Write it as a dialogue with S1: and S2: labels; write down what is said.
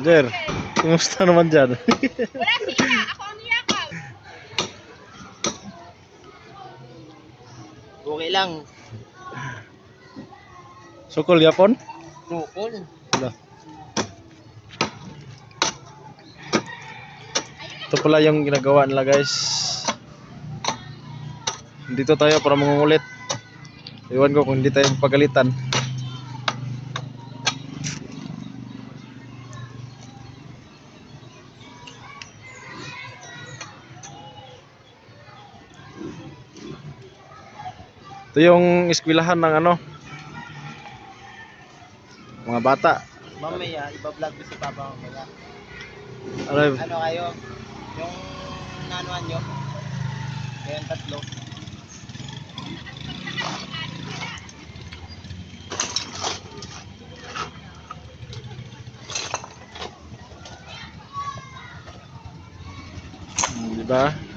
S1: Jer, kumusta naman dyan?
S2: Wala sila, ako ang niyakaw.
S3: Okay lang.
S1: Sukol yapon?
S3: Sukol.
S1: Wala. Ito pala yung ginagawa nila guys. Dito tayo para mangungulit. Iwan ko kung hindi tayo pagalitan. Ito yung eskwelahan ng ano, mga bata.
S3: Mamaya, iba-vlog ko si Papa mamaya.
S1: Ano,
S3: Ano kayo? Yung nanuan nyo? Kayong tatlo.
S1: di ba?